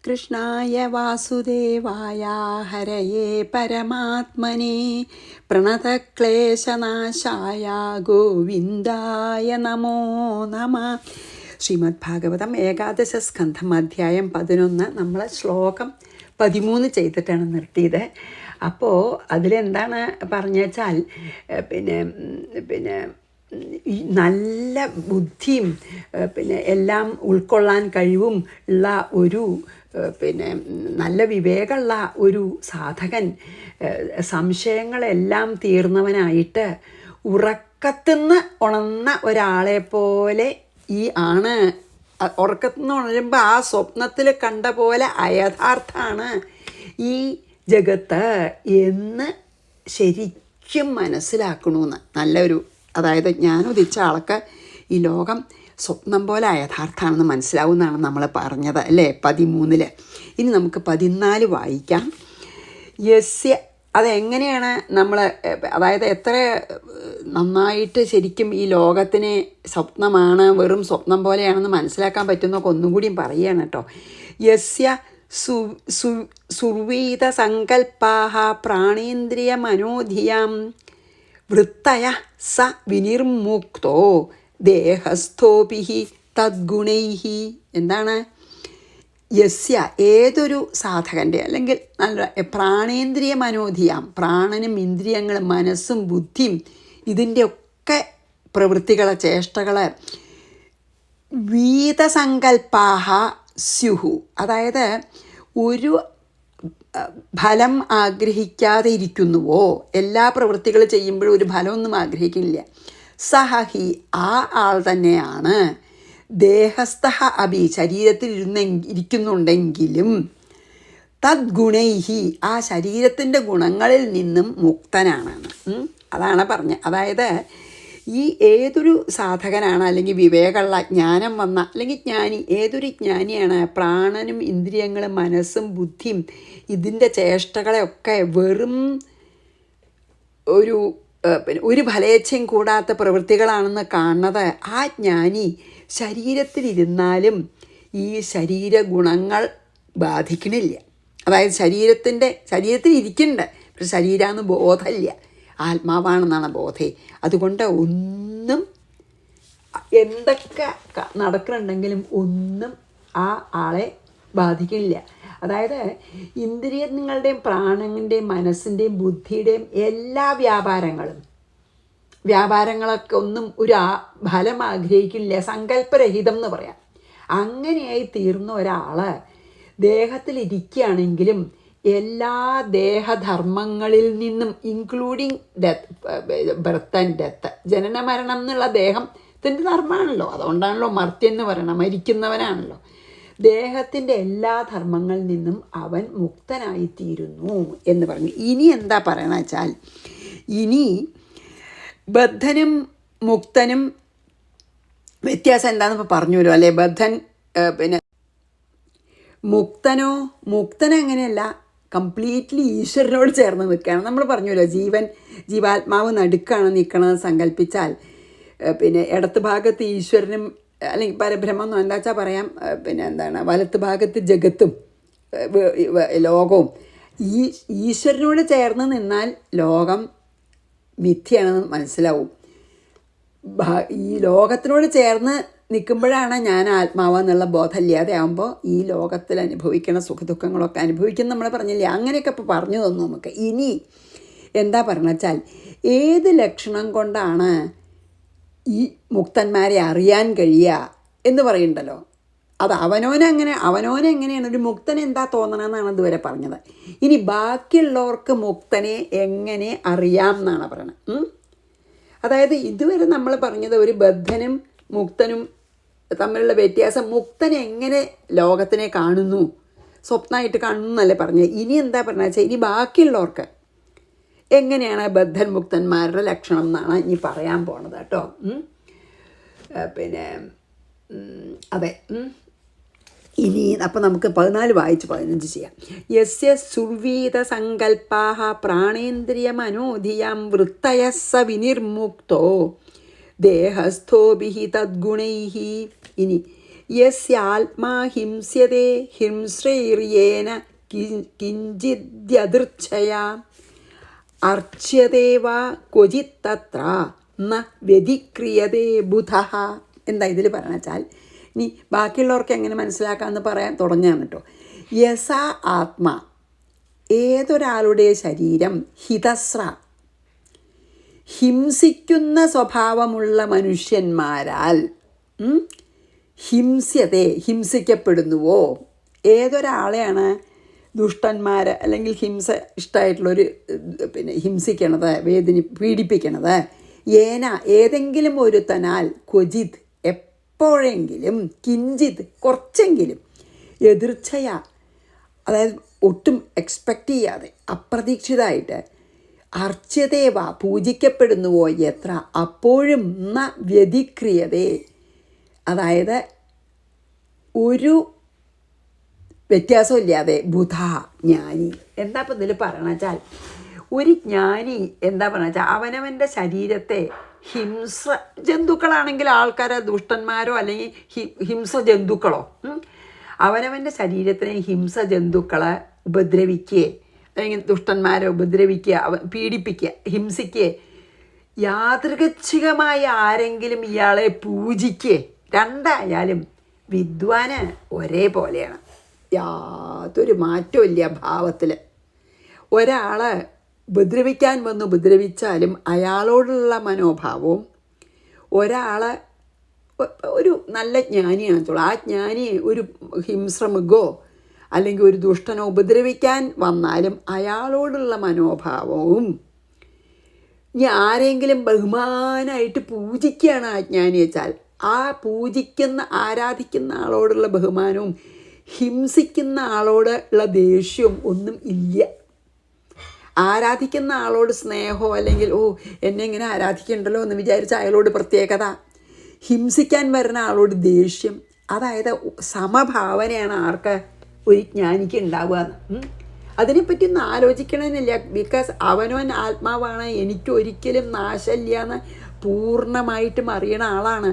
കൃഷ്ണായ വാസുദേവായ ഹരയേ പരമാത്മനെ പ്രണതക്ലേശനാശായ ഗോവിന്ദായ നമോ നമഃ. ശ്രീമദ് ഭാഗവതം ഏകാദശ സ്കന്ധം അധ്യായം 11 നമ്മൾ ശ്ലോകം 13 ചെയ്തിട്ടാണ് നിർത്തിയത്. അപ്പോൾ അതിലെന്താണ് പറഞ്ഞാൽ പിന്നെ നല്ല ബുദ്ധിയും എല്ലാം ഉൾക്കൊള്ളാൻ കഴിവും ഉള്ള ഒരു നല്ല വിവേകമുള്ള ഒരു സാധകൻ സംശയങ്ങളെല്ലാം തീർന്നവനായിട്ട് ഉറക്കത്തുനിന്ന് ഉണർന്ന ഒരാളെ പോലെ ഈ ആണ്. ഉറക്കത്തുനിന്ന് ഉണരുമ്പോൾ ആ സ്വപ്നത്തിൽ കണ്ട പോലെ അയഥാർത്ഥാണ് ഈ ജഗത്ത് എന്ന് ശരിക്കും മനസ്സിലാക്കണമെന്ന് നല്ലൊരു, അതായത് ജ്ഞാനോദിച്ച ആൾക്ക് ഈ ലോകം സ്വപ്നം പോലെ യഥാർത്ഥാണെന്ന് മനസ്സിലാവുമെന്നാണ് നമ്മൾ പറഞ്ഞത് അല്ലേ 13. ഇനി നമുക്ക് 14 വായിക്കാം. യസ്യ, അതെങ്ങനെയാണ് നമ്മൾ, അതായത് എത്ര നന്നായിട്ട് ശരിക്കും ഈ ലോകത്തിനെ സ്വപ്നമാണ്, വെറും സ്വപ്നം പോലെയാണെന്ന് മനസ്സിലാക്കാൻ പറ്റുന്നൊക്കെ ഒന്നും കൂടിയും പറയുകയാണ് കേട്ടോ. യസ്യ സുർവീത സങ്കൽപ്പാഹ പ്രാണേന്ദ്രിയ മനോധിയാം വൃത്തയ സ വിനിർമുക്തോ ദേഹസ്ഥോപിഹി തദ്ഗുണൈഹി. എന്താണ്? യസ്യ, ഏതൊരു സാധകൻ്റെ അല്ലെങ്കിൽ നല്ല പ്രാണേന്ദ്രിയ മനോധിയാം, പ്രാണനും ഇന്ദ്രിയങ്ങളും മനസ്സും ബുദ്ധിയും ഇതിൻ്റെയൊക്കെ പ്രവൃത്തികളെ ചേഷ്ടകളെ വീതസങ്കൽപ്പാഹ സ്യുഹു, അതായത് ഒരു ഫലം ആഗ്രഹിക്കാതെ ഇരിക്കുന്നുവോ, എല്ലാ പ്രവൃത്തികൾ ചെയ്യുമ്പോഴും ഒരു ഫലമൊന്നും ആഗ്രഹിക്കുന്നില്ല. സഹഹി, ആ ആൾ തന്നെയാണ് ദേഹസ്ഥ അഭി, ശരീരത്തിൽ ഇരിക്കുന്നുണ്ടെങ്കിലും തദ്ഗുണൈഹി, ആ ശരീരത്തിൻ്റെ ഗുണങ്ങളിൽ നിന്നും മുക്തനാണെന്ന്. അതാണ് പറഞ്ഞത്. അതായത് ഈ ഏതൊരു സാധകനാണ് അല്ലെങ്കിൽ വിവേകമുള്ള ജ്ഞാനം വന്ന അല്ലെങ്കിൽ ജ്ഞാനി, ഏതൊരു ജ്ഞാനിയാണ് പ്രാണനും ഇന്ദ്രിയങ്ങളും മനസ്സും ബുദ്ധിയും ഇതിൻ്റെ ചേഷ്ടകളെയൊക്കെ വെറും ഒരു ഫലേച്ഛയും കൂടാത്ത പ്രവൃത്തികളാണെന്ന് കാണുന്നത്, ആ ജ്ഞാനി ശരീരത്തിലിരുന്നാലും ഈ ശരീര ഗുണങ്ങൾ ബാധിക്കണില്ല. അതായത് ശരീരത്തിൽ ഇരിക്കുന്നുണ്ട്, പക്ഷെ ശരീരമെന്ന് ബോധമില്ല, ആത്മാവാണെന്നാണ് ബോധേ. അതുകൊണ്ട് ഒന്നും എന്തൊക്കെ നടക്കുന്നുണ്ടെങ്കിലും ഒന്നും ആ ആളെ ബാധിക്കില്ല. അതായത് ഇന്ദ്രിയങ്ങളുടെയും പ്രാണങ്ങളുടെയും മനസ്സിൻ്റെയും ബുദ്ധിയുടെയും എല്ലാ വ്യാപാരങ്ങളൊക്കെ ഒന്നും ഒരു ഫലം ആഗ്രഹിക്കില്ല, സങ്കല്പരഹിതം എന്ന് പറയാം. അങ്ങനെയായി തീർന്ന ഒരാൾ ദേഹത്തിലിരിക്കുകയാണെങ്കിലും എല്ലാ ദേഹധർമ്മങ്ങളിൽ നിന്നും ഇൻക്ലൂഡിങ് ബർത്ത് ആൻഡ് ഡെത്ത്, ജനന മരണം എന്നുള്ള ദേഹത്തിൻ്റെ ധർമ്മമാണല്ലോ, അതുകൊണ്ടാണല്ലോ മർത്യൻ എന്ന് പറയണം, മരിക്കുന്നവനാണല്ലോ. ദേഹത്തിൻ്റെ എല്ലാ ധർമ്മങ്ങളിൽ നിന്നും അവൻ മുക്തനായിത്തീരുന്നു എന്ന് പറഞ്ഞു. ഇനി എന്താ പറയണ വെച്ചാൽ, ഇനി ബദ്ധനും മുക്തനും വ്യത്യാസം എന്താണെന്ന് ഇപ്പോൾ പറഞ്ഞുവല്ലോ അല്ലേ. ബദ്ധൻ മുക്തൻ അങ്ങനെയല്ല, കംപ്ലീറ്റ്ലി ഈശ്വരനോട് ചേർന്ന് നിൽക്കുകയാണ്. നമ്മൾ പറഞ്ഞുവല്ലോ, ജീവാത്മാവ് നടുക്കാണ് നിൽക്കണമെന്ന് സങ്കല്പിച്ചാൽ ഇടത്ത് ഭാഗത്ത് ഈശ്വരനും അല്ലെങ്കിൽ പരബ്രഹ്മം എന്ന് എന്താ വെച്ചാൽ പറയാം, വലത്ത് ഭാഗത്ത് ജഗത്തും ലോകവും. ഈശ്വരനോട് ചേർന്ന് നിന്നാൽ ലോകം മിഥ്യയാണെന്ന് മനസ്സിലാവും. ഈ ലോകത്തിനോട് ചേർന്ന് നിൽക്കുമ്പോഴാണ് ഞാൻ ആത്മാവെന്നുള്ള ബോധമില്ലാതെ ആകുമ്പോൾ ഈ ലോകത്തിൽ അനുഭവിക്കുന്ന സുഖദുഃഖങ്ങളൊക്കെ അനുഭവിക്കുന്ന നമ്മൾ പറഞ്ഞില്ലേ. അങ്ങനെയൊക്കെ ഇപ്പോൾ പറഞ്ഞു തന്നു നമുക്ക്. ഇനി എന്താ പറഞ്ഞ വെച്ചാൽ, ഏത് ലക്ഷണം കൊണ്ടാണ് ഈ മുക്തന്മാരെ അറിയാൻ കഴിയുക എന്ന് പറയുന്നുണ്ടല്ലോ, അത് അവനോനെങ്ങനെയാണ് ഒരു മുക്തനെ എന്താ തോന്നണമെന്നാണ് ഇതുവരെ പറഞ്ഞത്. ഇനി ബാക്കിയുള്ളവർക്ക് മുക്തനെ എങ്ങനെ അറിയാം എന്നാണ് പറയണത്. അതായത് ഇതുവരെ നമ്മൾ പറഞ്ഞത് ഒരു ബദ്ധനും മുക്തനും തമ്മിലുള്ള വ്യത്യാസം, മുക്തൻ എങ്ങനെ ലോകത്തിനെ കാണുന്നു, സ്വപ്നമായിട്ട് കാണുന്നു എന്നല്ലേ പറഞ്ഞത്. ഇനി എന്താ പറഞ്ഞത് വെച്ചാൽ, ഇനി ബാക്കിയുള്ളവർക്ക് എങ്ങനെയാണ് ബദ്ധൻ മുക്തന്മാരുടെ ലക്ഷണം എന്നാണ് ഇനി പറയാൻ പോണത് കേട്ടോ. അതെ, ഇനി അപ്പം നമുക്ക് 14 വായിച്ച് 15 ചെയ്യാം. യസ്യ സുർവീത സങ്കൽപ്പാഹ പ്രാണേന്ദ്രിയ മനോധിയാം വൃത്തയ സ വിനിർമുക്തോ ദേഹസ്ഥോഭിഹി തദ്ഗുണൈഹി. ഇനി യസ്യാത്മാ ഹിംസ്യതേ ഹിംസ്രൈര്യേന കിഞ്ചിദ്യദൃച്ഛയാ അർച്യതേ വാ ക്വചിത്തത്ര ന വ്യതിക്രിയതേ ബുധഃ. എന്താ ഇതിൽ പറഞ്ഞു വെച്ചാൽ, ഇനി ബാക്കിയുള്ളവർക്ക് എങ്ങനെ മനസ്സിലാക്കാമെന്ന് പറയാൻ തുടങ്ങുകയാണ് കേട്ടോ. യസ ആത്മാ, ഏതൊരാളുടെ ശരീരം ഹിതസ്ര, ഹിംസിക്കുന്ന സ്വഭാവമുള്ള മനുഷ്യന്മാരാൽ ഹിംസിക്കപ്പെടുന്നുവോ, ഏതൊരാളെയാണ് ദുഷ്ടന്മാർ അല്ലെങ്കിൽ ഹിംസ ഇഷ്ടമായിട്ടുള്ളൊരു ഹിംസിക്കണത്, പീഡിപ്പിക്കണത്, ഏതെങ്കിലും ഒരുത്തനാൽ ക്വചിത് എപ്പോഴെങ്കിലും, കിഞ്ചിത് കുറച്ചെങ്കിലും, എതിർച്ചയ അതായത് ഒട്ടും എക്സ്പെക്റ്റ് ചെയ്യാതെ അപ്രതീക്ഷിതമായിട്ട്, അർച്യതേവ പൂജിക്കപ്പെടുന്നുവോ എത്ര, അപ്പോഴും ന വ്യതിക്രിയതേ അതായത് ഒരു വ്യത്യാസമില്ലാതെ ബുധ ജ്ഞാനി. എന്താ ഇപ്പം ഇതിൽ പറയണ വെച്ചാൽ, ഒരു ജ്ഞാനി എന്താ പറയുക വെച്ചാൽ അവനവൻ്റെ ശരീരത്തെ ജന്തുക്കളാണെങ്കിൽ ആൾക്കാരെ ദുഷ്ടന്മാരോ അല്ലെങ്കിൽ ഹിംസ ജന്തുക്കളോ അവനവൻ്റെ ശരീരത്തിനെ ജന്തുക്കളെ ഉപദ്രവിക്കുകയെ അല്ലെങ്കിൽ ദുഷ്ടന്മാരെ ഉപദ്രവിക്കുക, പീഡിപ്പിക്കുക, ഹിംസിക്കുക, യാദൃച്ഛികമായി ആരെങ്കിലും ഇയാളെ പൂജിക്കുക, രണ്ടായാലും വിദ്വാന് ഒരേപോലെയാണ്, യാതൊരു മാറ്റവും ഇല്ല ഭാവത്തിൽ. ഒരാളെ ഉപദ്രവിക്കാൻ വന്ന് ഉപദ്രവിച്ചാലും അയാളോടുള്ള മനോഭാവവും, ഒരാളെ ഒരു നല്ല ജ്ഞാനിയാണെന്നുള്ളൂ, ആ ജ്ഞാനി ഒരു ഹിംസ്രമൃഗോ അല്ലെങ്കിൽ ഒരു ദുഷ്ടനോ ഉപദ്രവിക്കാൻ വന്നാലും അയാളോടുള്ള മനോഭാവവും, ഇനി ആരെങ്കിലും ബഹുമാനമായിട്ട് പൂജിക്കുകയാണ് ആ ജ്ഞാനി വെച്ചാൽ ആ ആരാധിക്കുന്ന ആളോടുള്ള ബഹുമാനവും ഹിംസിക്കുന്ന ആളോടുള്ള ദേഷ്യവും ഒന്നും ഇല്ല. ആരാധിക്കുന്ന ആളോട് സ്നേഹമോ അല്ലെങ്കിൽ എന്നെ ഇങ്ങനെ ആരാധിക്കണ്ടല്ലോ എന്ന് വിചാരിച്ച അയാളോട് പ്രത്യേകത, ഹിംസിക്കാൻ വരുന്ന ആളോട് ദേഷ്യം, അതായത് സമഭാവനയാണ് ആർക്ക്, ഒരു ജ്ഞാനിക്ക് ഉണ്ടാവുക. അതിനെപ്പറ്റി ഒന്നും ആലോചിക്കണമെന്നില്ല. ബിക്കോസ് അവനവൻ ആത്മാവാണ്, എനിക്കൊരിക്കലും നാശമില്ല എന്ന് പൂർണ്ണമായിട്ടും അറിയണ ആളാണ്.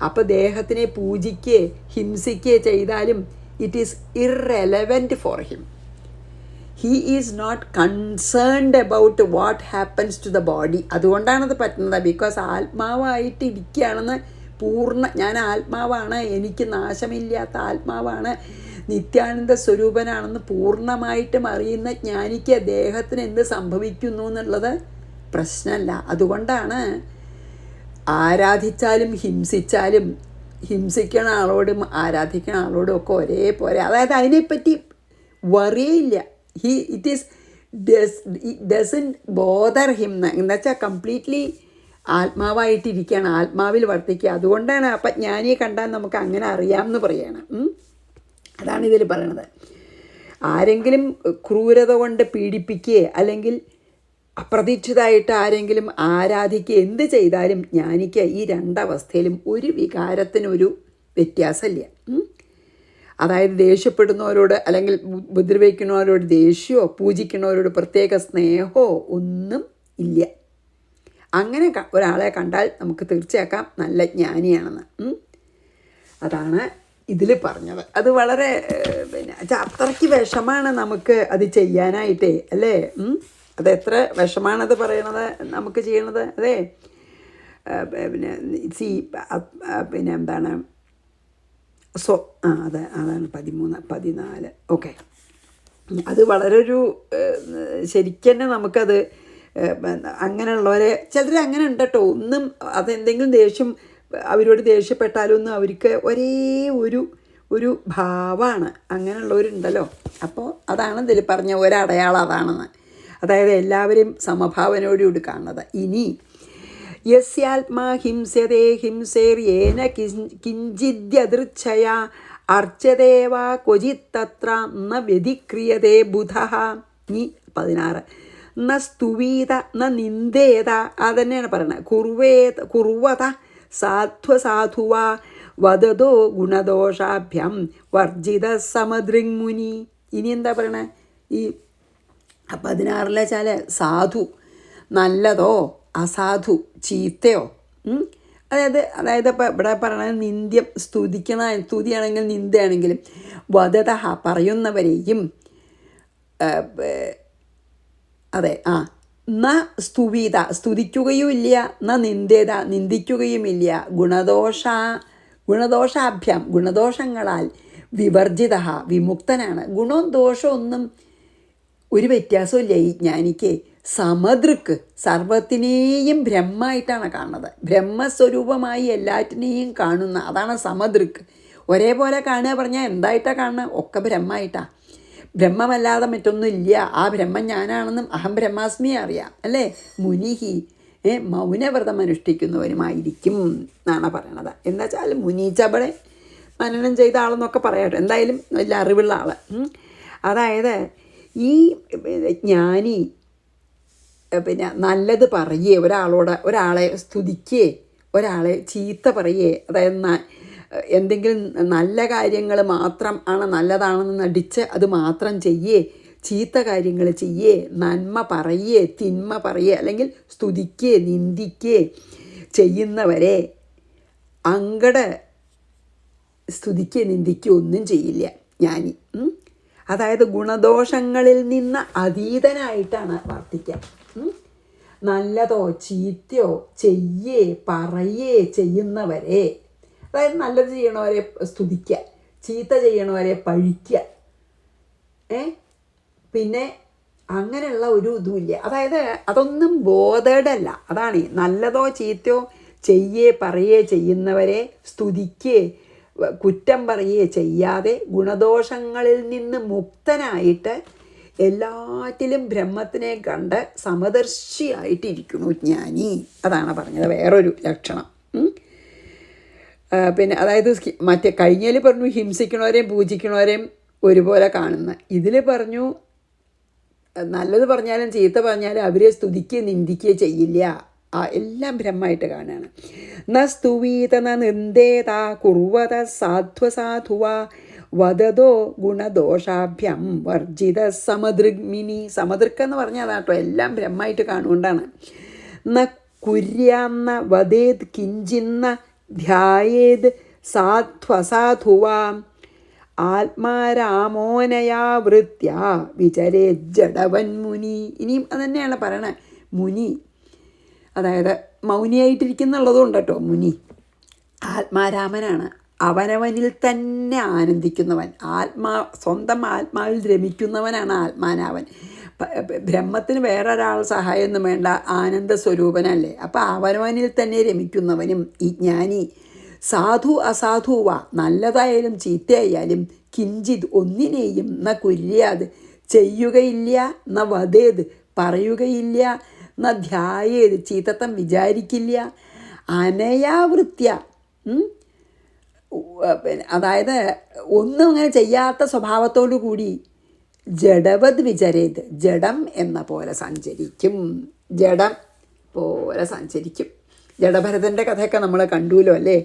അപ്പോൾ ദേഹത്തിനെ പൂജിക്കുകയോ ഹിംസിക്കുകയോ ചെയ്താലും it is irrelevant for him. He is not concerned about what happens to the body. അതുകൊണ്ടാണത് പറ്റുന്നത്. ബിക്കോസ് ആത്മാവായിട്ട് ഇരിക്കുകയാണെന്ന് ഞാൻ ആത്മാവാണ്, എനിക്ക് നാശമില്ലാത്ത ആത്മാവാണ്, നിത്യാനന്ദ സ്വരൂപനാണെന്ന് പൂർണ്ണമായിട്ടും അറിയുന്ന ജ്ഞാനിക്ക് ദേഹത്തിന് എന്ത് സംഭവിക്കുന്നു എന്നുള്ളത് പ്രശ്നമല്ല. അതുകൊണ്ടാണ് ആരാധിച്ചാലും ഹിംസിച്ചാലും ഹിംസിക്കണ ആളോടും ആരാധിക്കണ ആളോടും ഒക്കെ ഒരേപോലെ, അതായത് അതിനെപ്പറ്റി വറിയില്ല. ഇറ്റ് ഡസൻറ്റ് ബോദർ ഹിം എന്നുവെച്ചാൽ കംപ്ലീറ്റ്ലി ആത്മാവായിട്ടിരിക്കുകയാണ്, ആത്മാവിൽ വർത്തിക്കുക. അതുകൊണ്ടാണ് അപ്പം ജ്ഞാനിയെ കണ്ടാൽ നമുക്ക് അങ്ങനെ അറിയാമെന്ന് പറയണം. അതാണ് ഇതിൽ പറയണത്. ആരെങ്കിലും ക്രൂരത കൊണ്ട് പീഡിപ്പിക്കുകയോ അല്ലെങ്കിൽ അപ്രതീക്ഷിതമായിട്ട് ആരെങ്കിലും ആരാധിക്കുക എന്ത് ചെയ്താലും ജ്ഞാനിക്ക് ഈ രണ്ടവസ്ഥയിലും ഒരു വികാരത്തിനൊരു വ്യത്യാസമില്ല. അതായത് ദേഷ്യപ്പെടുന്നവരോട് അല്ലെങ്കിൽ ഉപദ്രവിക്കുന്നവരോട് ദേഷ്യമോ പൂജിക്കുന്നവരോട് പ്രത്യേക സ്നേഹമോ ഒന്നും ഇല്ല. അങ്ങനെ ഒരാളെ കണ്ടാൽ നമുക്ക് തീർച്ചയാക്കാം നല്ല ജ്ഞാനിയാണെന്ന്. അതാണ് ഇതിൽ പറഞ്ഞത്. അത് വളരെ അത്രയ്ക്ക് വിഷമാണ് നമുക്ക് അത് ചെയ്യാനായിട്ടേ, അല്ലേ? അതെത്ര വിഷമാണത് പറയണത്, നമുക്ക് ചെയ്യണത്. അതെ, എന്താണ് അതാണ് 13, 14. ഓക്കെ, അത് വളരെ ഒരു ശരിക്കും തന്നെ നമുക്കത് അങ്ങനെയുള്ളവരെ ചിലർ അങ്ങനെ ഉണ്ട് കേട്ടോ. ഒന്നും അതെന്തെങ്കിലും ദേഷ്യം അവരോട് ദേഷ്യപ്പെട്ടാലൊന്നും അവർക്ക് ഒരേ ഒരു ഭാവമാണ്. അങ്ങനെയുള്ളവരുണ്ടല്ലോ. അപ്പോൾ അതാണ് ഇതിൽ പറഞ്ഞ ഒരടയാളം അതാണെന്ന്. അതായത് എല്ലാവരെയും സമഭാവനയോടുകൂടി കാണുന്നത്. ഇനി യസ്യാത്മാ ഹിംസ്യതേ ഹിംസേര്യേന കിഞ്ചിദ്യദൃച്ഛയ അർച്ചതേവ ക്വചിത്തത്ര ന വ്യതിക്രിയതേ ബുധഃ. ഇനി 16 ന സ്തുവീത ന നിന്ദേത. അതന്നെയാണ് പറയുന്നത്. കുർവത സാധ്വസാധുവാ വദതോ ഗുണദോഷാഭ്യം വർജിത സമദൃങ്മുനി. ഇനി എന്താ പറയണേ? ഈ 16 വെച്ചാൽ സാധു നല്ലതോ അസാധു ചീത്തയോ അതായത് ഇപ്പം ഇവിടെ പറയണത് നിന്ദ്യം, സ്തുതിയാണെങ്കിൽ നിന്ദയാണെങ്കിലും വദത പറയുന്നവരെയും, അതെ ന സ്തുവീത സ്തുതിക്കുകയുമില്ല, ന നിന്ദേത നിന്ദിക്കുകയുമില്ല, ഗുണദോഷാഭ്യാം ഗുണദോഷങ്ങളാൽ വിവർജിത വിമുക്തനാണ്. ഗുണവും ദോഷമൊന്നും ഒരു വ്യത്യാസമില്ല ഈ ജ്ഞാനിക്ക്. സമദൃക്ക് സർവത്തിനെയും ബ്രഹ്മമായിട്ടാണ് കാണുന്നത്. ബ്രഹ്മസ്വരൂപമായി എല്ലാറ്റിനെയും കാണുന്ന, അതാണ് സമദൃക്ക്. ഒരേപോലെ കാണുക പറഞ്ഞാൽ എന്തായിട്ടാണ് കാണുന്നത്? ഒക്കെ ബ്രഹ്മമായിട്ടാണ്. ബ്രഹ്മമല്ലാതെ മറ്റൊന്നും ഇല്ല. ആ ബ്രഹ്മം ഞാനാണെന്നും അഹം ബ്രഹ്മാസ്മി അറിയാം അല്ലേ. മുനിഹി മൗനവ്രതം അനുഷ്ഠിക്കുന്നവരുമായിരിക്കും എന്നാണ് പറയണത്. എന്താ വെച്ചാൽ മുനീച്ചവിടെ മനനം ചെയ്ത ആളെന്നൊക്കെ പറയാട്ടോ, എന്തായാലും വലിയ അറിവുള്ള ആൾ. അതായത് ഈ ജ്ഞാനി പിന്നെ നല്ലത് പറയേ, ഒരാളെ സ്തുതിക്കേ, ഒരാളെ ചീത്ത പറയേ, അതായത് എന്തെങ്കിലും നല്ല കാര്യങ്ങൾ മാത്രം ആണ് നല്ലതാണെന്ന് നടിച്ച് അത് മാത്രം ചെയ്യേ, ചീത്ത കാര്യങ്ങൾ ചെയ്യേ, നന്മ പറയേ, തിന്മ പറയേ, അല്ലെങ്കിൽ സ്തുതിക്കേ നിന്ദിക്കേ ചെയ്യുന്നവരെ അങ്ങടെ സ്തുതിക്കേ നിന്ദിക്കേ ഒന്നും ചെയ്യില്ല ജ്ഞാനി. അതായത് ഗുണദോഷങ്ങളിൽ നിന്ന് അതീതനായിട്ടാണ് വർത്തിക്കുക. നല്ലതോ ചീത്തയോ ചെയ്യേ പറയേ ചെയ്യുന്നവരെ, അതായത് നല്ലത് ചെയ്യണവരെ സ്തുതിക്കുക, ചീത്ത ചെയ്യണവരെ പഴിക്കുക, പിന്നെ അങ്ങനെയുള്ള ഒരു ഇതുമില്ല. അതായത് അതൊന്നും ബോധേഡല്ല. അതാണ് നല്ലതോ ചീത്തയോ ചെയ്യേ പറയേ ചെയ്യുന്നവരെ സ്തുതിക്കേ കുറ്റം പറയേ ചെയ്യാതെ ഗുണദോഷങ്ങളിൽ നിന്ന് മുക്തനായിട്ട് എല്ലാറ്റിലും ബ്രഹ്മത്തിനെ കണ്ട് സമദർശിയായിട്ടിരിക്കുന്നു ജ്ഞാനി. അതാണ് പറഞ്ഞത് വേറൊരു ലക്ഷണം. പിന്നെ അതായത് മറ്റേ കഴിഞ്ഞതിൽ പറഞ്ഞു ഹിംസിക്കണവരെയും പൂജിക്കണവരെയും ഒരുപോലെ കാണുന്ന, ഇതിൽ പറഞ്ഞു നല്ലത് പറഞ്ഞാലും ചീത്ത പറഞ്ഞാലും അവരെ സ്തുതിക്കുകയോ നിന്ദിക്കുകയോ ചെയ്യില്ല, എല്ലാം ബ്രഹ്മമായിട്ട് കാണുകയാണ്. ന സ്തുവീത ന നിന്ദേത കുർവത സാധ്വസാധുവ വദതോ ഗുണദോഷാഭ്യം വർജിത സമദൃഗ്മിനി. സമദൃക്കെന്ന് പറഞ്ഞാൽ അതാട്ടോ, എല്ലാം ബ്രഹ്മമായിട്ട് കാണുകൊണ്ടാണ്. ന കുര്യാന്ന വദേത് കിഞ്ചിന്ന ധ്യായേത് സാധ്വസാധുവാം ആത്മാരാമോനയാ വൃത്യ വിചരേ ജഡവൻ മുനി. ഇനിയും അതുതന്നെയാണ് പറയണത്. മുനി അതായത് മൗനിയായിട്ടിരിക്കുന്നുള്ളതും ഉണ്ട് കേട്ടോ. മുനി ആത്മാരാമനാണ്, അവനവനിൽ തന്നെ ആനന്ദിക്കുന്നവൻ, സ്വന്തം ആത്മാവിൽ രമിക്കുന്നവനാണ് ആത്മാനാവൻ. ബ്രഹ്മത്തിന് വേറൊരാൾ സഹായമൊന്നും വേണ്ട, ആനന്ദ സ്വരൂപനല്ലേ. അപ്പോൾ അവനവനിൽ തന്നെ രമിക്കുന്നവനും ഈ ജ്ഞാനി. സാധു അസാധുവ നല്ലതായാലും ചീത്തയായാലും കിഞ്ചിത് ഒന്നിനെയും ന കുര്യാത് ചെയ്യുകയില്ല, ന വദേത് പറയുകയില്ല, ന ധ്യായേത് ചീത്തത്തം വിചാരിക്കില്ല, അനയാവൃത്യ അതായത് ഒന്നും അങ്ങനെ ചെയ്യാത്ത സ്വഭാവത്തോടു കൂടി ജഡവത് വിചരേത് ജഡം എന്ന പോലെ സഞ്ചരിക്കും. ജഡം പോലെ സഞ്ചരിക്കും. ജഡഭരതൻ്റെ കഥയൊക്കെ നമ്മൾ കണ്ടുല്ലോ അല്ലേ.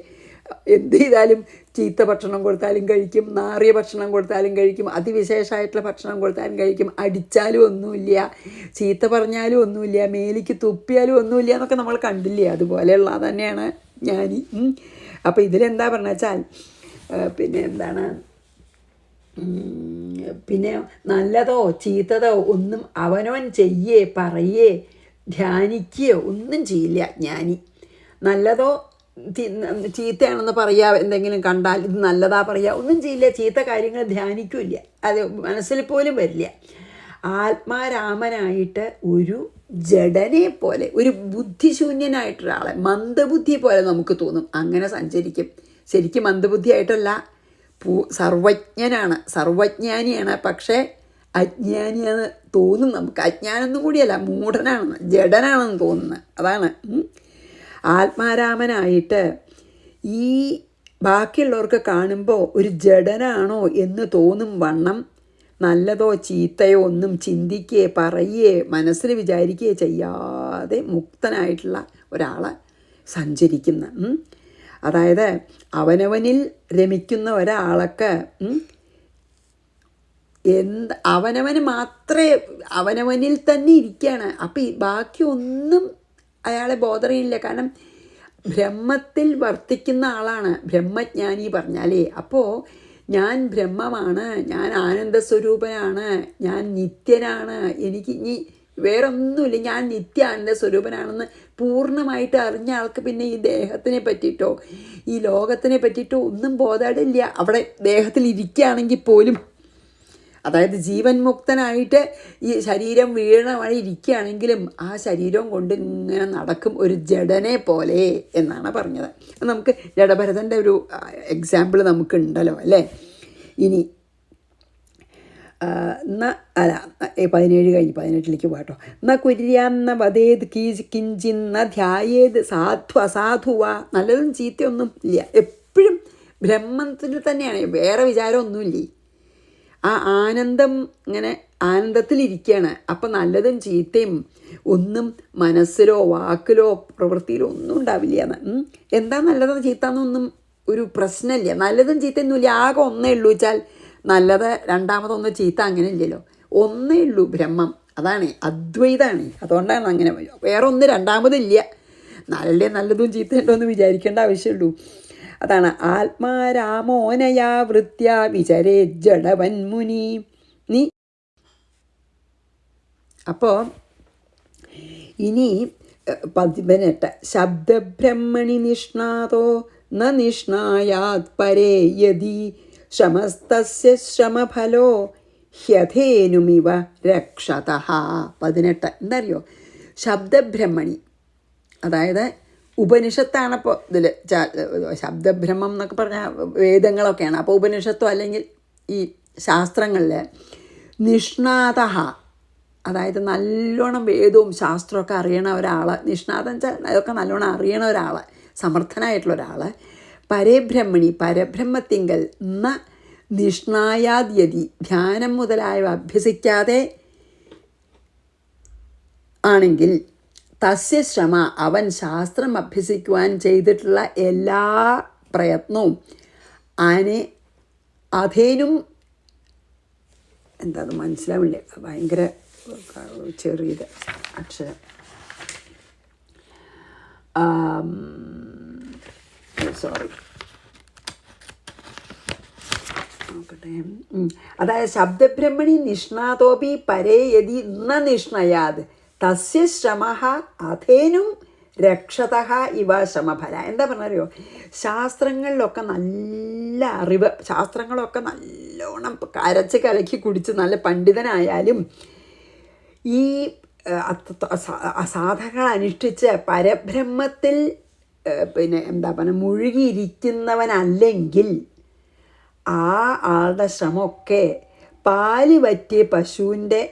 എന്ത് ചെയ്താലും ചീത്ത ഭക്ഷണം കൊടുത്താലും കഴിക്കും, നാറിയ ഭക്ഷണം കൊടുത്താലും കഴിക്കും, അതിവിശേഷമായിട്ടുള്ള ഭക്ഷണം കൊടുത്താലും കഴിക്കും, അടിച്ചാലും ഒന്നുമില്ല, ചീത്ത പറഞ്ഞാലും ഒന്നുമില്ല, മേലിക്ക് തുപ്പിയാലും ഒന്നുമില്ല എന്നൊക്കെ നമ്മൾ കണ്ടില്ലേ. അതുപോലെയുള്ള തന്നെയാണ് ജ്ഞാനി. അപ്പോൾ ഇതിലെന്താ പറഞ്ഞ വെച്ചാൽ പിന്നെ എന്താണ്, പിന്നെ നല്ലതോ ചീത്തതോ ഒന്നും അവനവൻ ചെയ്യേ പറയേ ധ്യാനിക്കുകയോ ഒന്നും ചെയ്യില്ല ജ്ഞാനി. നല്ലതോ ചീത്തയാണെന്ന് പറയുക, എന്തെങ്കിലും കണ്ടാൽ ഇത് നല്ലതാ പറയുക, ഒന്നും ചെയ്യില്ല. ചീത്ത കാര്യങ്ങൾ ധ്യാനിക്കില്ല, അത് മനസ്സിൽ പോലും വരില്ല. ആത്മാരാമനായിട്ട് ഒരു ജഡനെ പോലെ, ഒരു ബുദ്ധിശൂന്യനായിട്ടൊരാളെ, മന്ദബുദ്ധി പോലെ നമുക്ക് തോന്നും, അങ്ങനെ സഞ്ചരിക്കും. ശരിക്കും മന്ദബുദ്ധിയായിട്ടല്ല, സർവജ്ഞനാണ്, സർവജ്ഞാനിയാണ്, പക്ഷേ അജ്ഞാനിയാണെന്ന് തോന്നും നമുക്ക്. അജ്ഞാനൊന്നും കൂടിയല്ല, മൂഢനാണെന്ന്, ജഡനാണെന്ന് തോന്നുന്നത്. അതാണ് ആത്മാരാമനായിട്ട് ഈ ബാക്കിയുള്ളവർക്ക് കാണുമ്പോൾ ഒരു ജഡനാണോ എന്ന് തോന്നും വണ്ണം നല്ലതോ ചീത്തയോ ഒന്നും ചിന്തിക്കുകയോ പറയുകയോ മനസ്സിൽ വിചാരിക്കുകയോ ചെയ്യാതെ മുക്തനായിട്ടുള്ള ഒരാളെ സഞ്ചരിക്കുന്ന, അതായത് അവനവനിൽ രമിക്കുന്ന ഒരാൾക്ക് അവനവന് മാത്രമേ അവനവനിൽ തന്നെ ഇരിക്കുകയാണ്. അപ്പം ബാക്കി ഒന്നും അയാളെ ബോധറിയില്ല. കാരണം ബ്രഹ്മത്തിൽ വർത്തിക്കുന്ന ആളാണ് ബ്രഹ്മജ്ഞാനി പറഞ്ഞാലേ. അപ്പോൾ ഞാൻ ബ്രഹ്മമാണ്, ഞാൻ ആനന്ദസ്വരൂപനാണ്, ഞാൻ നിത്യനാണ്, എനിക്ക് ഇനി വേറൊന്നുമില്ല, ഞാൻ നിത്യ ആനന്ദ സ്വരൂപനാണെന്ന് പൂർണ്ണമായിട്ട് അറിഞ്ഞ ആൾക്ക് പിന്നെ ഈ ദേഹത്തിനെ പറ്റിയിട്ടോ ഈ ലോകത്തിനെ പറ്റിയിട്ടോ ഒന്നും ബോധമില്ല. അവിടെ ദേഹത്തിൽ ഇരിക്കുകയാണെങ്കിൽ പോലും, അതായത് ജീവൻ മുക്തനായിട്ട് ഈ ശരീരം വീണമായി ഇരിക്കുകയാണെങ്കിലും ആ ശരീരം കൊണ്ട് ഇങ്ങനെ നടക്കും ഒരു ജഡനെ പോലെ എന്നാണ് പറഞ്ഞത്. നമുക്ക് ജഡഭരതൻ്റെ ഒരു എക്സാമ്പിൾ നമുക്കുണ്ടല്ലോ അല്ലേ. ഇനി അല്ല 17 കഴിഞ്ഞ് 18 പോകട്ടോ. ന കുര്യാന്ന വധേത് കിഞ്ചിന്ന ധ്യായേത് സാധു അസാധുവ. നല്ലതും ചീത്തയൊന്നും ഇല്ല, എപ്പോഴും ബ്രഹ്മത്തിൽ തന്നെയാണ്, വേറെ വിചാരമൊന്നുമില്ലേ. ആ ആനന്ദം ഇങ്ങനെ ആനന്ദത്തിലിരിക്കുകയാണ്. അപ്പം നല്ലതും ചീത്തയും ഒന്നും മനസ്സിലോ വാക്കിലോ പ്രവൃത്തിയിലോ ഒന്നും ഉണ്ടാവില്ല എന്ന്. എന്താ നല്ലതോ ചീത്താന്നൊന്നും ഒരു പ്രശ്നമില്ല, നല്ലതും ചീത്തയൊന്നുമില്ല. ആകെ ഒന്നേ ഉള്ളൂ വെച്ചാൽ നല്ലത്, രണ്ടാമതൊന്ന് ചീത്ത, അങ്ങനെ ഇല്ലല്ലോ, ഒന്നേ ഉള്ളൂ ബ്രഹ്മം. അതാണ് അദ്വൈതമാണ്. അതുകൊണ്ടാണ് അങ്ങനെ, വേറെ ഒന്ന് രണ്ടാമതില്ല. നല്ലതും ചീത്തയുണ്ടോ എന്ന് വിചാരിക്കേണ്ട ആവശ്യമുള്ളൂ. അതാണ് ആത്മാരാമോനയാ വൃത്യ വിചരേ ജഡവൻ മുനി. നീ അപ്പോൾ ഇനി 18 ശബ്ദബ്രഹ്മണി നിഷ്ണാതോ ന നിഷ്ണായാത് പരേ യതി ശ്രമസ്തസ്യ ശ്രമഫലോ ഹ്യഥേനുമിവ രക്ഷതഃ. 18 എന്താ അറിയോ, ശബ്ദബ്രഹ്മണി, അതായത് ഉപനിഷത്താണ്. ഇപ്പോൾ ഇതിൽ ശബ്ദബ്രഹ്മം എന്നൊക്കെ പറഞ്ഞാൽ വേദങ്ങളൊക്കെയാണ്. അപ്പോൾ ഉപനിഷത്തോ അല്ലെങ്കിൽ ഈ ശാസ്ത്രങ്ങളിൽ നിഷ്ണാതഃ, അതായത് നല്ലോണം വേദവും ശാസ്ത്രമൊക്കെ അറിയണ ഒരാൾ, നിഷ്ണാതം വെച്ചാൽ അതൊക്കെ നല്ലോണം അറിയണ ഒരാൾ, സമർത്ഥനായിട്ടുള്ള ഒരാൾ, പരബ്രഹ്മണി പരബ്രഹ്മത്തിങ്കൽ ന നിഷ്ണായാദ്യതി ധ്യാനം മുതലായവ അഭ്യസിക്കാതെ ആണെങ്കിൽ തസ്യ ശ്രമ അവൻ ശാസ്ത്രം അഭ്യസിക്കുവാൻ ചെയ്തിട്ടുള്ള എല്ലാ പ്രയത്നവും അതേനും എന്താ അത് മനസ്സിലാവില്ല, ഭയങ്കര ചെറിയത് അക്ഷരം. സോറി, നോക്കട്ടെ. അതായത് ശബ്ദബ്രഹ്മണി നിഷ്ണാതോപി പരേ യതി ന നിഷ്ണയാത് തസ്യ ശ്രമ അധേനും രക്ഷതഃ ഇവ ശ്രമഫല. എന്താ പറഞ്ഞറിയോ, ശാസ്ത്രങ്ങളിലൊക്കെ നല്ല അറിവ്, ശാസ്ത്രങ്ങളൊക്കെ നല്ലോണം കരച്ച് കലക്കി കുടിച്ച് നല്ല പണ്ഡിതനായാലും ഈ സാധനങ്ങൾ അനുഷ്ഠിച്ച് പരബ്രഹ്മത്തിൽ പിന്നെ എന്താ പറയുക മുഴുകിയിരിക്കുന്നവനല്ലെങ്കിൽ ആ ആളുടെ ശ്രമമൊക്കെ പാല് പറ്റിയ പശുവിൻ്റെ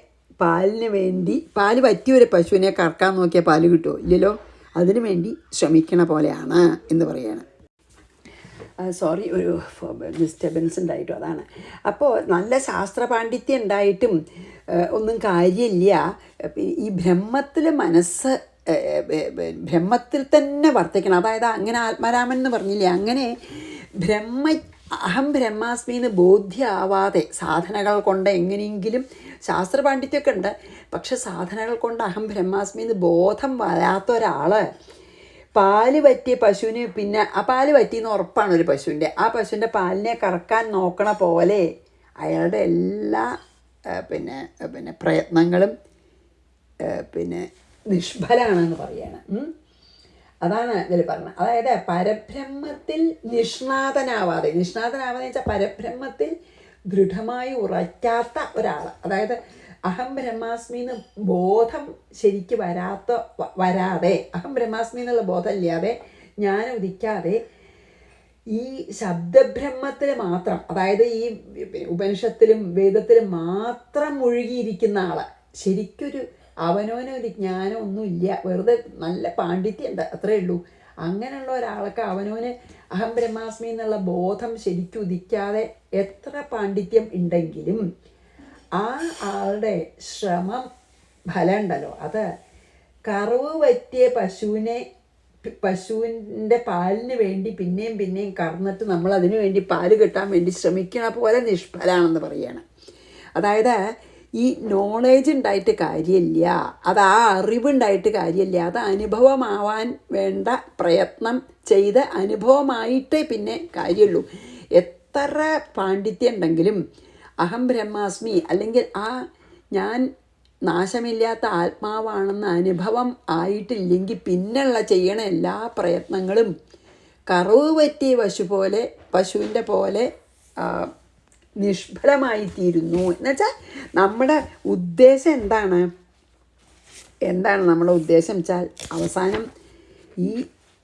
പാലിന് വേണ്ടി, പാല് പറ്റിയ ഒരു പശുവിനെ കറക്കാൻ നോക്കിയാൽ പാല് കിട്ടുമോ? ഇല്ലല്ലോ. അതിനു വേണ്ടി ശ്രമിക്കണ പോലെയാണ് എന്ന് പറയുകയാണ്. സോറി, ഒരു ഡിസ്റ്റർബൻസ് ഉണ്ടായിട്ടും അതാണ്. അപ്പോൾ നല്ല ശാസ്ത്ര പാണ്ഡിത്യം ഉണ്ടായിട്ടും ഒന്നും കാര്യമില്ല. ഈ ബ്രഹ്മത്തിൽ മനസ്സ് ബ്രഹ്മത്തിൽ തന്നെ വർത്തിക്കണം. അതായത് അങ്ങനെ ആത്മാരാമൻ എന്ന് പറഞ്ഞില്ലേ, അങ്ങനെ അഹം ബ്രഹ്മാസ്മി എന്ന് ബോധ്യമാവാതെ സാധനകൾ കൊണ്ട് എങ്ങനെയെങ്കിലും, ശാസ്ത്ര പാണ്ഡിത്യമൊക്കെ ഉണ്ട്, പക്ഷെ സാധനകൾ കൊണ്ട് അഹം ബ്രഹ്മാസ്മി എന്ന് ബോധം വരാത്ത ഒരാൾ പാല് പറ്റിയ പശുവിന്, പിന്നെ ആ പാല് പറ്റിയെന്ന് ഉറപ്പാണ് ഒരു പശുവിൻ്റെ, ആ പശുവിൻ്റെ പാലിനെ കറക്കാൻ നോക്കണ പോലെ അയാളുടെ എല്ലാ പിന്നെ പ്രയത്നങ്ങളും പിന്നെ നിഷ്ഫലമാണെന്ന് പറയാണ്. അതാണ് ഇതിൽ പറഞ്ഞത്. അതായത് പരബ്രഹ്മത്തിൽ നിഷ്ണാതനാവാതെ വെച്ചാൽ പരബ്രഹ്മത്തിൽ ദൃഢമായി ഉറയ്ക്കാത്ത ഒരാൾ, അതായത് അഹം ബ്രഹ്മാസ്മി എന്ന് ബോധം ശരിക്ക് വരാതെ, അഹം ബ്രഹ്മാസ്മി എന്നുള്ള ബോധം ഇല്ലാതെ, ജ്ഞാനം ഉദിക്കാതെ ഈ ശബ്ദബ്രഹ്മത്തിൽ മാത്രം, അതായത് ഈ ഉപനിഷത്തിലും വേദത്തിലും മാത്രം മുഴുകിയിരിക്കുന്ന ആൾ, ശരിക്കൊരു അവനവനൊരു ജ്ഞാനം ഒന്നുമില്ല, വെറുതെ നല്ല പാണ്ഡിത്യമുണ്ട്, അത്രയേ ഉള്ളൂ. അങ്ങനെയുള്ള ഒരാൾക്ക് അവനവന് അഹം ബ്രഹ്മാസ്മി എന്നുള്ള ബോധം ശരിക്കും ഉദിക്കാതെ എത്ര പാണ്ഡിത്യം ഉണ്ടെങ്കിലും ആ ആളുടെ ശ്രമം ഫലം ഉണ്ടല്ലോ, അത് കറവ് പറ്റിയ പശുവിൻ്റെ പാലിന് വേണ്ടി പിന്നെയും കറന്നിട്ട് നമ്മൾ അതിനു വേണ്ടി പാല് കിട്ടാൻ വേണ്ടി ശ്രമിക്കണ പോലെ നിഷ്ഫലമാണെന്ന് പറയുകയാണ്. അതായത് ഈ നോളേജ് ഉണ്ടായിട്ട് കാര്യമില്ല, അത് ആ അറിവുണ്ടായിട്ട് കാര്യമില്ല, അത് അനുഭവമാവാൻ വേണ്ട പ്രയത്നം ചെയ്ത് അനുഭവമായിട്ടേ പിന്നെ കാര്യമുള്ളൂ. എത്ര പാണ്ഡിത്യം ഉണ്ടെങ്കിലും അഹം ബ്രഹ്മാസ്മി അല്ലെങ്കിൽ ആ ഞാൻ നാശമില്ലാത്ത ആത്മാവാണെന്ന അനുഭവം ആയിട്ടില്ലെങ്കിൽ പിന്നെയുള്ള ചെയ്യണ എല്ലാ പ്രയത്നങ്ങളും കറവ് പറ്റിയ പശുവിൻ്റെ പോലെ നിഷ്ഫലമായിത്തീരുന്നു. എന്നുവെച്ചാൽ നമ്മുടെ ഉദ്ദേശം എന്താണ് നമ്മുടെ ഉദ്ദേശം വെച്ചാൽ അവസാനം ഈ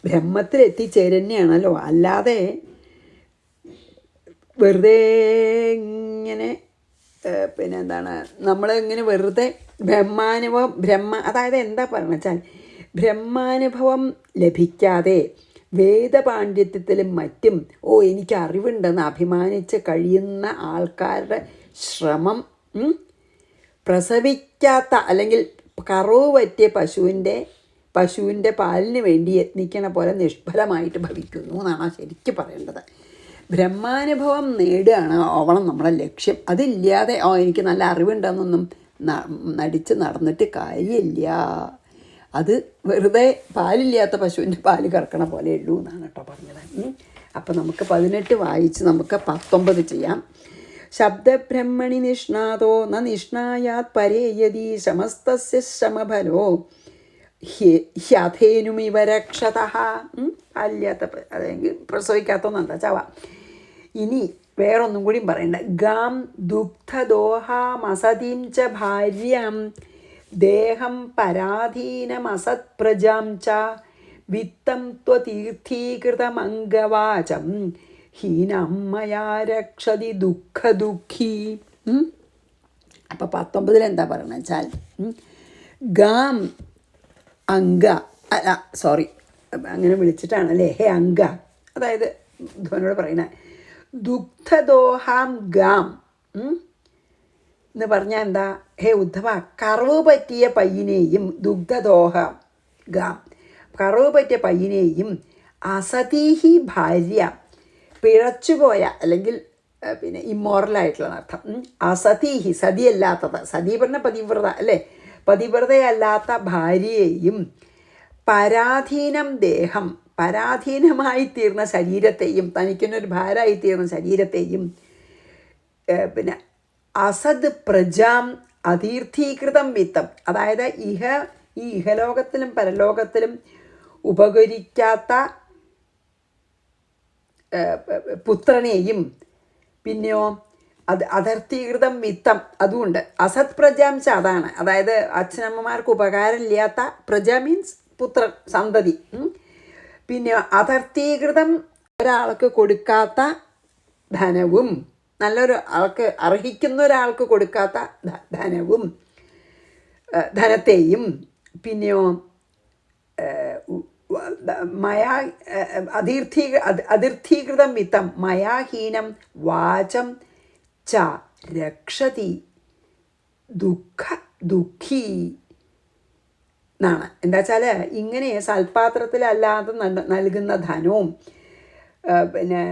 ബ്രഹ്മത്തിൽ എത്തിച്ചേരുന്നതാണല്ലോ. അല്ലാതെ വെറുതെ ഇങ്ങനെ നമ്മളിങ്ങനെ വെറുതെ അതായത് എന്താ പറയുക വെച്ചാൽ ബ്രഹ്മാനുഭവം ലഭിക്കാതെ വേദപാണ്ഡിത്യത്തിലും മറ്റും എനിക്ക് അറിവുണ്ടെന്ന് അഭിമാനിച്ച് കഴിയുന്ന ആൾക്കാരുടെ ശ്രമം പ്രസവിക്കാത്ത അല്ലെങ്കിൽ കറവ് പറ്റിയ പശുവിൻ്റെ പാലിന് വേണ്ടി യത്നിക്കണ പോലെ നിഷ്ഫലമായിട്ട് ഭവിക്കുന്നു എന്നാണ് ശരിക്കും പറയേണ്ടത്. ബ്രഹ്മാനുഭവം നേടുകയാണ് ആവണം നമ്മളെ ലക്ഷ്യം. അതില്ലാതെ എനിക്ക് നല്ല അറിവുണ്ടെന്നൊന്നും നടിച്ച് നടന്നിട്ട് കാര്യമില്ല. അത് വെറുതെ പാലില്ലാത്ത പശുവിൻ്റെ പാല് കറക്കണ പോലെ ഉള്ളൂ എന്നാണ് കേട്ടോ പറഞ്ഞത്. അപ്പം നമുക്ക് 18 വായിച്ച് നമുക്ക് 19 ചെയ്യാം. ശബ്ദബ്രഹ്മണി നിഷ്ണാതോ ന നിഷ്ണായാത് പരേയതി ശമസ്തസ്യ ശ്രമഫലോ ഹ്യഥേനുമിവ രക്ഷതഃ. പാലില്ലാത്ത അല്ലെങ്കിൽ പ്രസവിക്കാത്തൊന്നെന്താ ചവ. ഇനി വേറൊന്നും കൂടി പറയണ്ട. ഗാം ദുഗ്ധദോഹാമസതിം ച ഭാര്യാം ദേഹം പരാധീനമസത്പ്രജാം ച വിത്തം ത്വതീർത്ഥീകൃതമംഗവാചം ഹീനം മയാ രക്ഷതി ദുഃഖദുഃഖി. അപ്പം 19 എന്താ പറയുന്നത് വെച്ചാൽ ഗാം അങ്ങനെ വിളിച്ചിട്ടാണല്ലേ ഹേ അംഗ. അതായത് ധോനോട് പറയണ ദുഗ്ധദോഹാം ഗാം എന്ന് പറഞ്ഞാൽ എന്താ? ഹേ ഉദ്ധവ, കറവ് പറ്റിയ പയ്യനെയും ദുഗ്ധദോഹ ഗാം കറവ് പറ്റിയ പയ്യനെയും അസതീഹി ഭാര്യ പിഴച്ചുപോയ അല്ലെങ്കിൽ പിന്നെ ഇമ്മോറലായിട്ടുള്ള അർത്ഥം. അസതീഹി സതിയല്ലാത്തത്, സതി പറഞ്ഞ പതിവ്രത അല്ലേ, പതിവ്രതയല്ലാത്ത ഭാര്യയെയും പരാധീനം ദേഹം പരാധീനമായി തീർന്ന ശരീരത്തെയും തനിക്കുന്നൊരു ഭാരമായി തീർന്ന ശരീരത്തെയും പിന്നെ അസദ് പ്രജാം അതീർത്ഥീകൃതം വിത്തം അതായത് ഈ ഇഹലോകത്തിലും പരലോകത്തിലും ഉപകരിക്കാത്ത പുത്രനെയും പിന്നെയോ അധർത്തീകൃതം വിത്തം അതുകൊണ്ട് അസത് പ്രജാംശ അതാണ്. അതായത് അച്ഛനമ്മമാർക്ക് ഉപകാരമില്ലാത്ത പ്രജ മീൻസ് പുത്രൻ സന്തതി. പിന്നെ അധർത്തീകൃതം ഒരാൾക്ക് കൊടുക്കാത്ത ധനവും നല്ലൊരു ആൾക്ക് അർഹിക്കുന്ന ഒരാൾക്ക് കൊടുക്കാത്ത ധനത്തെയും പിന്നെയോ അധീർത്ഥീകൃതം വിത്തം മയാഹീനം വാചം ച രക്ഷതി ദുഃഖി എന്നാണ്. എന്താ വെച്ചാൽ ഇങ്ങനെ സൽപാത്രത്തിലല്ലാതെ നൽകുന്ന ധനവും പിന്നെ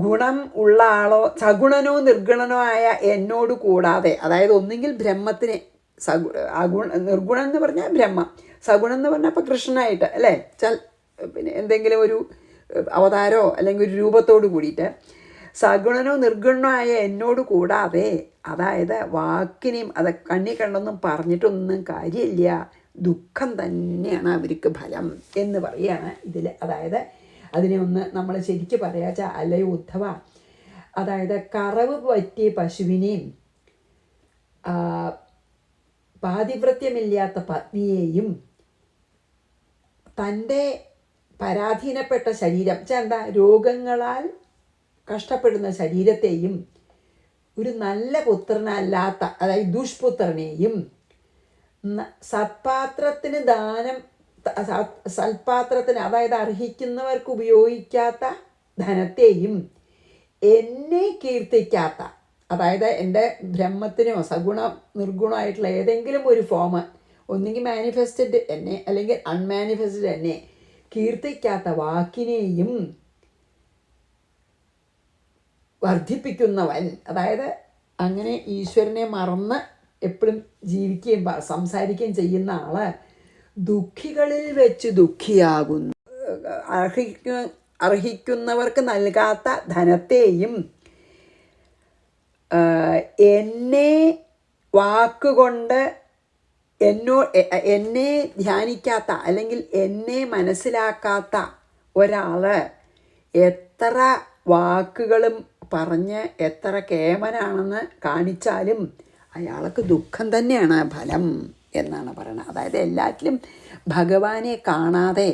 ഗുണം ഉള്ള ആളോ സഗുണനോ നിർഗുണനോ ആയ എന്നോട് കൂടാതെ, അതായത് ഒന്നുകിൽ ബ്രഹ്മത്തിനെ നിർഗുണം എന്ന് പറഞ്ഞാൽ ബ്രഹ്മം, സഗുണം എന്ന് പറഞ്ഞാൽ ഇപ്പോൾ കൃഷ്ണനായിട്ട് അല്ലേ പിന്നെ എന്തെങ്കിലും ഒരു അവതാരമോ അല്ലെങ്കിൽ ഒരു രൂപത്തോട് കൂടിയിട്ട് സഗുണനോ നിർഗുണനോ ആയ എന്നോട് കൂടാതെ, അതായത് വാക്കിനെയും അത് കണ്ണി കണ്ടൊന്നും പറഞ്ഞിട്ടൊന്നും കാര്യമില്ല, ദുഃഖം തന്നെയാണ് അവർക്ക് ഫലം എന്ന് പറയുകയാണ് ഇതിൽ. അതായത് അതിനെ ഒന്ന് നമ്മൾ ശരിക്കും പറയാച്ചാൽ അല്ലയോ ഉദ്ധവ, അതായത് കറവ് പറ്റിയ പശുവിനെയും പാതിവ്രത്യമില്ലാത്ത പത്നിയെയും തൻ്റെ പരാധീനപ്പെട്ട ശരീരം എന്താ രോഗങ്ങളാൽ കഷ്ടപ്പെടുന്ന ശരീരത്തെയും ഒരു നല്ല പുത്രനല്ലാത്ത അതായത് ദുഷ്പുത്രനെയും സൽപാത്രത്തിന് അതായത് അർഹിക്കുന്നവർക്ക് ഉപയോഗിക്കാത്ത ധനത്തെയും എന്നെ കീർത്തിക്കാത്ത, അതായത് എൻ്റെ ബ്രഹ്മത്തിനോ സഗുണം നിർഗുണമായിട്ടുള്ള ഏതെങ്കിലും ഒരു ഫോം ഒന്നുകിൽ മാനിഫെസ്റ്റഡ് എന്നെ അല്ലെങ്കിൽ അൺമാനിഫെസ്റ്റഡ് എന്നെ കീർത്തിക്കാത്ത വാക്കിനെയും വർദ്ധിപ്പിക്കുന്നവൻ, അതായത് അങ്ങനെ ഈശ്വരനെ മറന്ന് എപ്പോഴും ജീവിക്കുകയും സംസാരിക്കുകയും ചെയ്യുന്ന ആള് ദുഃഖികളിൽ വെച്ച് ദുഃഖിയാകുന്നു. അർഹിക്കുന്നവർക്ക് നൽകാത്ത ധനത്തെയും എന്നെ വാക്കുകൊണ്ട് എന്നെ ധ്യാനിക്കാത്ത അല്ലെങ്കിൽ എന്നെ മനസ്സിലാക്കാത്ത ഒരാൾ എത്ര വാക്കുകളും പറഞ്ഞ് എത്ര കേമനാണെന്ന് കാണിച്ചാലും അയാൾക്ക് ദുഃഖം തന്നെയാണ് ഫലം എന്നാണ് പറയുന്നത്. അതായത് എല്ലാറ്റിലും ഭഗവാനെ കാണാതെ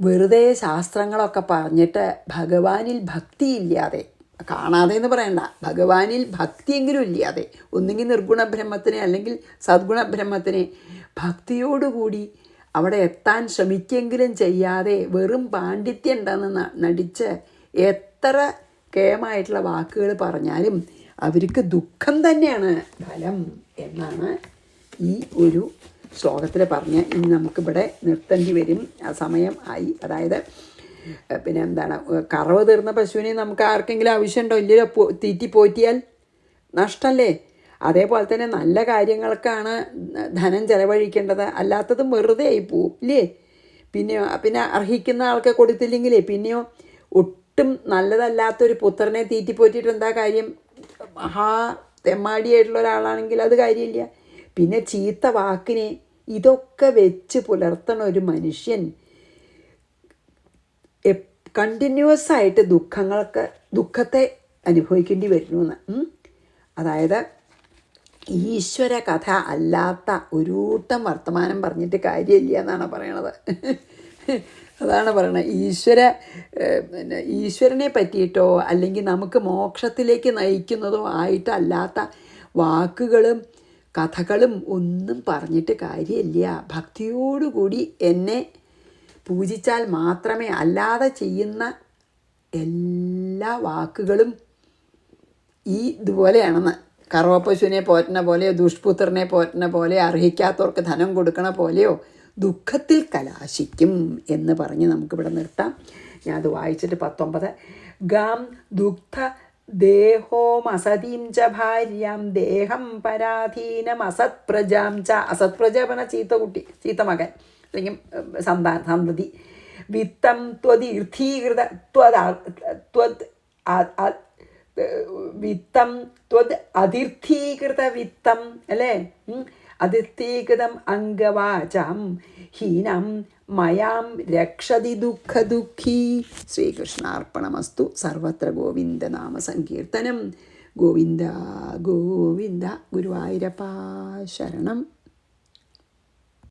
വെറുതെ ശാസ്ത്രങ്ങളൊക്കെ പറഞ്ഞിട്ട് ഭഗവാനിൽ ഭക്തിയില്ലാതെ, കാണാതെ എന്ന് പറയണ്ട, ഭഗവാനിൽ ഭക്തിയെങ്കിലും ഇല്ലാതെ, ഒന്നുകിൽ നിർഗുണ ബ്രഹ്മത്തിനെ അല്ലെങ്കിൽ സദ്ഗുണ ബ്രഹ്മത്തിനെ ഭക്തിയോടുകൂടി അവിടെ എത്താൻ ശ്രമിക്കെങ്കിലും ചെയ്യാതെ വെറും പാണ്ഡിത്യം ഉണ്ടെന്ന് നടിച്ച് എത്ര കേമായിട്ടുള്ള വാക്കുകൾ പറഞ്ഞാലും അവർക്ക് ദുഃഖം തന്നെയാണ് ഫലം എന്നാണ് ഈ ഒരു ശ്ലോകത്തിൽ പറഞ്ഞ് ഇനി നമുക്കിവിടെ നിർത്തേണ്ടി വരും. ആ സമയം ആയി. അതായത് പിന്നെ എന്താണ്, കറവ് തീർന്ന പശുവിനെ നമുക്ക് ആർക്കെങ്കിലും ആവശ്യമുണ്ടോ? ഇല്ലല്ലോ. തീറ്റി പോറ്റിയാൽ നഷ്ടമല്ലേ? അതേപോലെ തന്നെ നല്ല കാര്യങ്ങൾക്കാണ് ധനം ചെലവഴിക്കേണ്ടത്, അല്ലാത്തതും വെറുതെ ആയി പോവും ഇല്ലേ? പിന്നെ അർഹിക്കുന്ന ആൾക്ക് കൊടുത്തില്ലെങ്കിലേ പിന്നെയോ ഒട്ടും നല്ലതല്ലാത്തൊരു പുത്രനെ തീറ്റിപ്പോറ്റിയിട്ട് എന്താ കാര്യം? മഹാ തെമ്മാടിയായിട്ടുള്ള ഒരാളാണെങ്കിൽ അത് കാര്യമില്ല. പിന്നെ ചീത്ത വാക്കിനെ ഇതൊക്കെ വെച്ച് പുലർത്തണ ഒരു മനുഷ്യൻ കണ്ടിന്യൂസ് ആയിട്ട് ദുഃഖത്തെ അനുഭവിക്കേണ്ടി വരുന്നു എന്ന്. അതായത് ഈശ്വര കഥ അല്ലാത്ത ഒരുകൂട്ടം വർത്തമാനം പറഞ്ഞിട്ട് കാര്യമില്ല എന്നാണ് പറയണത്. അതാണ് പറയണത്. ഈശ്വരനെ പറ്റിയിട്ടോ അല്ലെങ്കിൽ നമുക്ക് മോക്ഷത്തിലേക്ക് നയിക്കുന്നതോ ആയിട്ടല്ലാത്ത വാക്കുകളും കഥകളും ഒന്നും പറഞ്ഞിട്ട് കാര്യമില്ല. ഭക്തിയോടുകൂടി എന്നെ പൂജിച്ചാൽ മാത്രമേ, അല്ലാതെ ചെയ്യുന്ന എല്ലാ വാക്കുകളും ഇതുപോലെയാണെന്ന്. കറവപ്പശുവിനെ പോറ്റുന്ന പോലെയോ ദുഷ്പുത്രനെ പോറ്റുന്ന പോലെയോ അർഹിക്കാത്തവർക്ക് ധനം കൊടുക്കണ പോലെയോ ദുഃഖത്തിൽ കലാശിക്കും എന്ന് പറഞ്ഞ് നമുക്കിവിടെ നിർത്താം. ഞാൻ അത് വായിച്ചിട്ട് 19 ഗാം ദുഗ്ധ ദേഹോമസതീം ച ഭാര്യാം ദേഹം പരാധീനം അസത്പ്രജാം ച. അസത്പ്രജ പറഞ്ഞ ചീത്ത കുട്ടി, ചീത്ത മകൻ അല്ലെങ്കിൽ സന്തതി. വിത്തം ത്വദീർത്ഥീകൃത വിത്തം ത്വത് അതിർത്ഥീകൃത വിത്തം അല്ലേ, അതിർത്ഥീകൃതം അംഗവാചം ഹീനം മയാം രക്ഷതി ദുഃഖി. ശ്രീകൃഷ്ണാർപ്പണമസ്തു. സർവത്ര ഗോവിന്ദനാമ സങ്കീർത്തനം. ഗോവിന്ദ ഗോവിന്ദ. ഗുരുവായൂരപ്പ ശരണം.